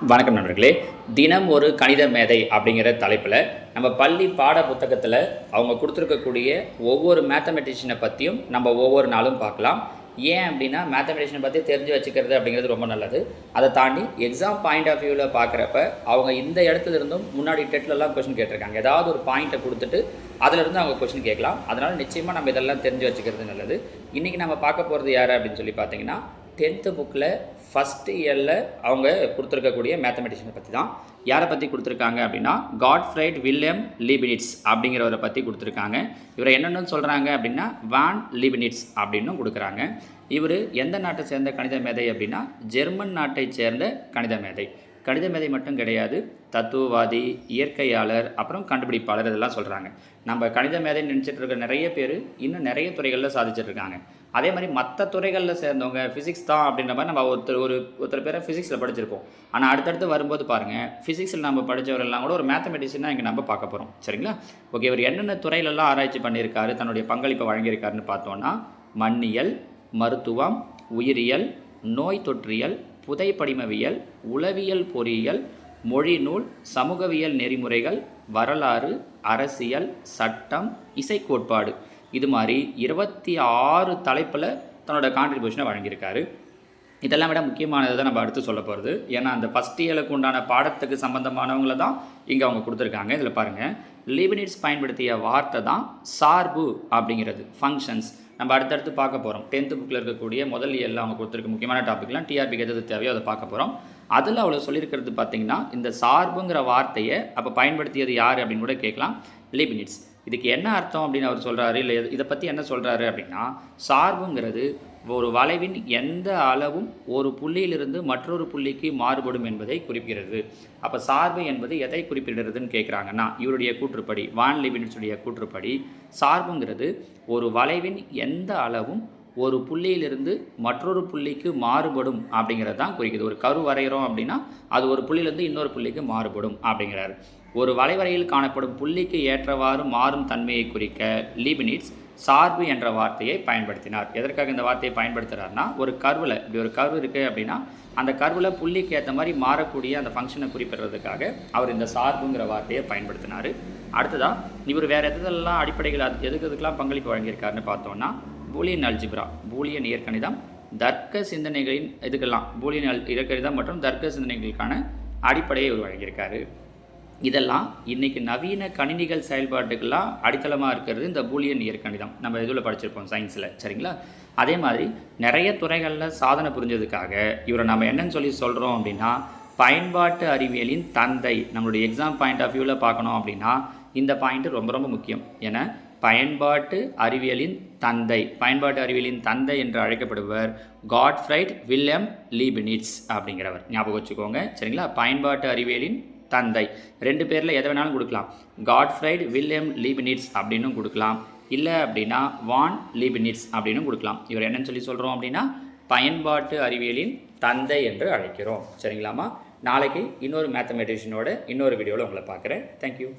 வணக்கம் நண்பர்களே. தினம் ஒரு கணித மேதை அப்படிங்கிற தலைப்பில் நம்ம பள்ளி பாட புத்தகத்தில் அவங்க கொடுத்துருக்கக்கூடிய ஒவ்வொரு மேத்தமெட்டிஷியனை பற்றியும் நம்ம ஒவ்வொரு நாளும் பார்க்கலாம். ஏன் அப்படின்னா மேத்தமெட்டிஷியனை பற்றி தெரிஞ்சு வச்சுக்கிறது அப்படிங்கிறது ரொம்ப நல்லது. அதை தாண்டி எக்ஸாம் பாயிண்ட் ஆஃப் வியூவில் பார்க்குறப்ப அவங்க இந்த இடத்துல இருந்தும் முன்னாடி டெட்லலாம் கொஸ்டின் கேட்டிருக்காங்க. ஏதாவது ஒரு பாயிண்ட்டை கொடுத்துட்டு அதிலிருந்து அவங்க கொஸ்டின் கேட்கலாம். அதனால் நிச்சயமாக நம்ம இதெல்லாம் தெரிஞ்சு வச்சுக்கிறது நல்லது. இன்றைக்கி நம்ம பார்க்க போகிறது யார் அப்படின்னு சொல்லி பார்த்தீங்கன்னா 10th புக்கில் ஃபஸ்ட் இயரில் அவங்க கொடுத்துருக்கக்கூடிய மேத்தமெட்டிஷியனை பற்றி தான். யாரை பற்றி கொடுத்துருக்காங்க அப்படின்னா காட்ஃப்ரைட் வில்லியம் லீபினிட்ஸ் அப்படிங்கிறவரை பற்றி கொடுத்துருக்காங்க. இவரை என்னென்னு சொல்கிறாங்க அப்படின்னா வான் லீபினிட்ஸ் அப்படின்னும் கொடுக்குறாங்க. இவர் எந்த நாட்டை சேர்ந்த கணித மேதை அப்படின்னா ஜெர்மன் நாட்டை சேர்ந்த கணித மேதை. கணித மேதை மட்டும் கிடையாது, தத்துவவாதி, இயற்கையாளர், அப்புறம் கண்டுபிடிப்பாளர், இதெல்லாம் சொல்கிறாங்க. நம்ம கணித மேதைன்னு நினச்சிட்டு இருக்க நிறைய பேர் இன்னும் நிறைய துறைகளில் சாதிச்சிட்ருக்காங்க. அதே மாதிரி மற்ற துறைகளில் சேர்ந்தவங்க ஃபிசிக்ஸ் தான் அப்படின்ற மாதிரி நம்ம ஒருத்தர் பேரை ஃபிசிக்ஸில் படிச்சிருப்போம். ஆனால் அடுத்தடுத்து வரும்போது பாருங்கள், ஃபிசிக்ஸில் நம்ம படித்தவரெல்லாம் கூட ஒரு மேத்தமெட்டிஷியனாக இங்கே நம்ம பார்க்க போகிறோம். சரிங்களா? ஓகே, இவர் என்னென்ன துறையிலெல்லாம் ஆராய்ச்சி பண்ணியிருக்காரு, தன்னுடைய பங்களிப்பை வழங்கியிருக்காருன்னு பார்த்தோன்னா மண்ணியல், மருத்துவம், உயிரியல், நோய் தொற்றியல், புதைப்படிமவியல், உளவியல் பொறியியல், மொழிநூல், சமூகவியல் நெறிமுறைகள், வரலாறு, அரசியல், சட்டம், இசைக்கோட்பாடு, இது மாதிரி 26 தலைப்பில் தன்னோட கான்ட்ரிபியூஷனை வழங்கியிருக்காரு. இதெல்லாம் விட முக்கியமானது தான் நம்ம அடுத்து சொல்ல போகிறது. ஏன்னா அந்த ஃபஸ்ட் இயருக்கு உண்டான பாடத்துக்கு சம்மந்தமானவங்கள தான் இங்கே அவங்க கொடுத்துருக்காங்க. இதில் பாருங்கள், லீபினிட்ஸ் பயன்படுத்திய வார்த்தை தான் சார்பு அப்படிங்கிறது, ஃபங்க்ஷன்ஸ். நம்ம அடுத்தடுத்து பார்க்க போகிறோம். 10th புக்கில் இருக்கக்கூடிய முதல் இயரில் அவங்க கொடுத்துருக்க முக்கியமான டாப்பிக்லாம் டிஆர்பிக்கு எது தேவையோ அதை பார்க்க போகிறோம். அதில் அவ்வளோ சொல்லியிருக்கிறது பார்த்திங்கன்னா இந்த சார்புங்கிற வார்த்தையை அப்போ பயன்படுத்தியது யார் அப்படின்னு கூட கேட்கலாம், லீபினிட்ஸ். இதுக்கு என்ன அர்த்தம் அப்படின்னு அவர் சொல்கிறாரு, இல்லை இதை பற்றி என்ன சொல்கிறாரு அப்படின்னா சார்புங்கிறது ஒரு வளைவின் எந்த அளவும் ஒரு புள்ளியிலிருந்து மற்றொரு புள்ளிக்கு மாறுபடும் என்பதை குறிப்பிடுகிறது. அப்போ சார்பு என்பது எதை குறிப்பிடுறதுன்னு கேட்குறாங்கன்னா இவருடைய கூற்றுப்படி, வான் லீபினிட்ஸுடைய கூற்றுப்படி சார்புங்கிறது ஒரு வளைவின் எந்த அளவும் ஒரு புள்ளியிலிருந்து மற்றொரு புள்ளிக்கு மாறுபடும் அப்படிங்கிறது தான் குறிக்குது. ஒரு கரு வரைகிறோம் அப்படின்னா அது ஒரு புள்ளியிலிருந்து இன்னொரு புள்ளிக்கு மாறுபடும் அப்படிங்கிறாரு. ஒரு வளைவரையில் காணப்படும் புள்ளிக்கு ஏற்றவாறு மாறும் தன்மையை குறிக்க லீபினிட்ஸ் சார்பு என்ற வார்த்தையை பயன்படுத்தினார். எதற்காக இந்த வார்த்தையை பயன்படுத்துகிறார்னா, ஒரு கர்வில், இப்படி ஒரு கர்வு இருக்குது அப்படின்னா அந்த கர்வில் புள்ளிக்கு ஏற்ற மாதிரி மாறக்கூடிய அந்த ஃபங்க்ஷனை குறிப்பிடுறதுக்காக அவர் இந்த சார்புங்கிற வார்த்தையை பயன்படுத்தினார். அடுத்ததாக இவர் வேறு எதெல்லாம் அடிப்படைகள் எதுக்கெல்லாம் பங்களிப்பு வழங்கியிருக்காருன்னு பார்த்தோன்னா பூலியன் அல்ஜிப்ரா, பூலியன் இயற்கணிதம், தர்க்க சிந்தனைகளின் இதுக்கெல்லாம் பூலியன் இயற்கணிதம் மற்றும் தர்க்க சிந்தனைகளுக்கான அடிப்படையை இவர் வழங்கியிருக்காரு. இதெல்லாம் இன்றைக்கி நவீன கணினிகள் செயல்பாட்டுக்கெல்லாம் அடித்தளமாக இருக்கிறது இந்த பூலியன் இயற்கணிதம். நம்ம இதில் படிச்சிருப்போம் சயின்ஸில். சரிங்களா? அதே மாதிரி நிறைய துறைகளில் சாதனை புரிஞ்சதுக்காக இவரை நம்ம என்னன்னு சொல்லி சொல்கிறோம் அப்படின்னா பயன்பாட்டு அறிவியலின் தந்தை. நம்மளுடைய எக்ஸாம் பாயிண்ட் ஆஃப் வியூவில் பார்க்கணும் அப்படின்னா இந்த பாயிண்ட்டு ரொம்ப ரொம்ப முக்கியம். ஏன்னா பயன்பாட்டு அறிவியலின் தந்தை, பயன்பாட்டு அறிவியலின் தந்தை என்று அழைக்கப்படுபவர் காட்ஃப்ரைட் வில்லியம் லீபினிட்ஸ் அப்படிங்கிறவர். ஞாபகம் வச்சுக்கோங்க. சரிங்களா? பயன்பாட்டு அறிவியலின் தந்தை. 2 பேரில் எதை வேணாலும் கொடுக்கலாம். காட்ஃப்ரைட் வில்லியம் லீபினிட்ஸ் அப்படின்னும் கொடுக்கலாம், இல்லை அப்படின்னா வான் லீபினிட்ஸ் அப்படின்னும் கொடுக்கலாம். இவர் என்னன்னு சொல்லி சொல்கிறோம் அப்படின்னா பயன்பாட்டு அறிவியலின் தந்தை என்று அழைக்கிறோம். சரிங்களாமா? நாளைக்கு இன்னொரு மேத்தமெட்டிஷியனோட இன்னொரு வீடியோவில் உங்களை பார்க்குறேன். தேங்க்யூ.